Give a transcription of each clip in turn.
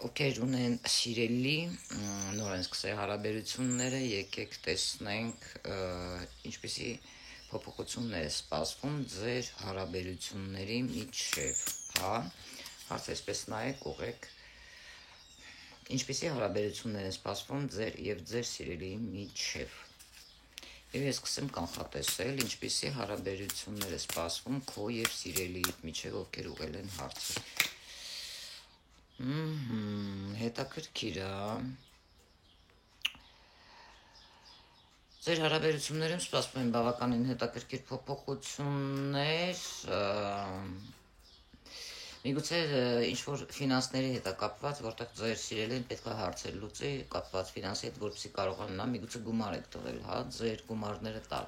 Ովքեր ունեն սիրելի, նոր են սկսել հարաբերությունները, եկեք տեսնենք ինչպիսի փոփոխություններ է սպասվում ձեր հարաբերությունների միջև, հա, հարց այսպես նայեք, ուղեք, ինչպիսի հարաբերություններ են սպասվում ձեր եւ ձեր սիրելիի միջև։ Եվ ես սկսեմ կանխատեսել, ինչպիսի հարաբերություններ է սպասվում քո եւ սիրելիիդ միջև, ովքեր ուղղել են հարցը։ Հետաքրքիր է։ Ձեր հարաբերություններում սպասվում են բավականին հետաքրքիր փոփոխություններ, միգուցե ինչ-որ ֆինանսների հետ է կապված, որտեղ ձեր սիրելին պետք է հարցեր լուծի կապված ֆինանսի հետ, որպեսզի կարողանա միգուցե գումար եք տվել, հա, ձեր գումարները տալ։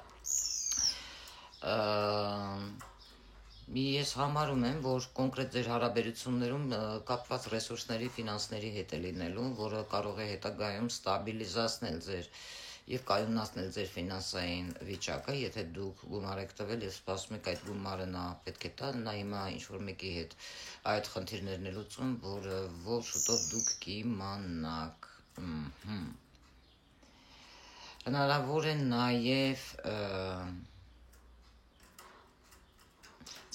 Ես համարում եմ, որ կոնկրետ ձեր հարաբերություններում կապված ռեսուրսների, ֆինանսների հետ է լինելու, որը կարող է հետագայում ստաբիլիզացնել ձեր եւ կայունացնել ձեր ֆինանսային վիճակը, եթե դուք գումար եք տվել եւ սպասում եք այդ գումարը նա պետք է տա, նա հիմա ինչ-որ մեկի հետ այդ խնդիրներն է լուծում, որ շուտով դուք կիմանաք։ Հնարավոր է նաեւ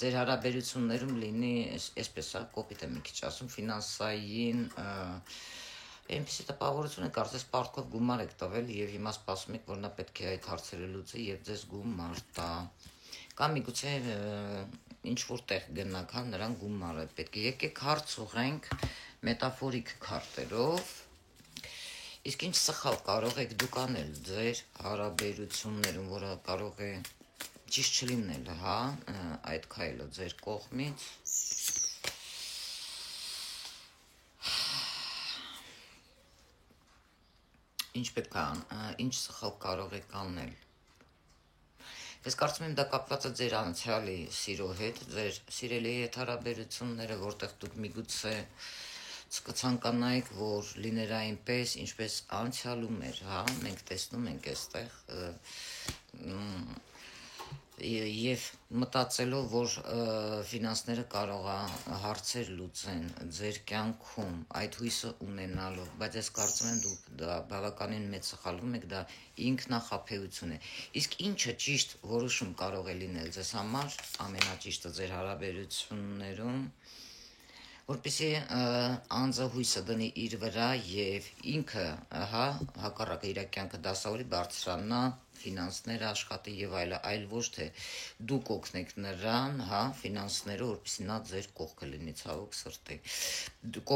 ձեր հարաբերություններում լինի, այսպես է, կոպիտ եմ մի քիչ ասում, ֆինանսային այնպիսի տպավորություն է, կարծես պարտքով գումար եք տվել եւ հիմա սպասում եք, որ նա պետք է այդ հարցերը լուծի եւ ձեզ գումար տա։ Կամ միգուցե ինչ-որ տեղ գնաք, հա, նրան գումարը պետք է։ Եկեք հարց ուղենք մետաֆորիկ քարտերով։ Իսկ ինչ սխալ կարող եք դուք անել ձեր հարաբերություններում, որը կարող է ճիշտ չլինել, հա, այդ քայլը ձեր կողմից։ Ինչ պետք է, ինչ սխալ կարող եք անել։ Ես կարծում եմ դա կապված է ձեր անցյալի սիրո հետ, ձեր սիրելի հետ հարաբերությունները, որտեղ դուք միգուցե կցանկանայիք, որ լիներ այնպես, ինչպես անցյալում էր, հա, մենք տեսնում ենք այստեղ եւ մտածելով, որ ֆինանսները կարող է հարցեր լուծեն ձեր կյանքում, այդ հույսը ունենալով, բայց ես կարծում եմ դուք դա բավականին մեծ սխալվում եք, դա ինքնախաբեություն է։ Իսկ ինչը ճիշտ որոշում կարող է լինել ձեզ համար, ամենաճիշտը ձեր հարաբերություններում, որպեսզի անձը հույսը դնի իր վրա եւ ինքը, հա, հակառակը իր կյանքը դասավորի, բարձրանա, ֆինանսները աշխատի եւ այլ ոչ թե դուք օգնեք նրան, հա, ֆինանսներով, որպեսզի նա ձեր կողքը լինի, ցավոք սրտի։ Դուք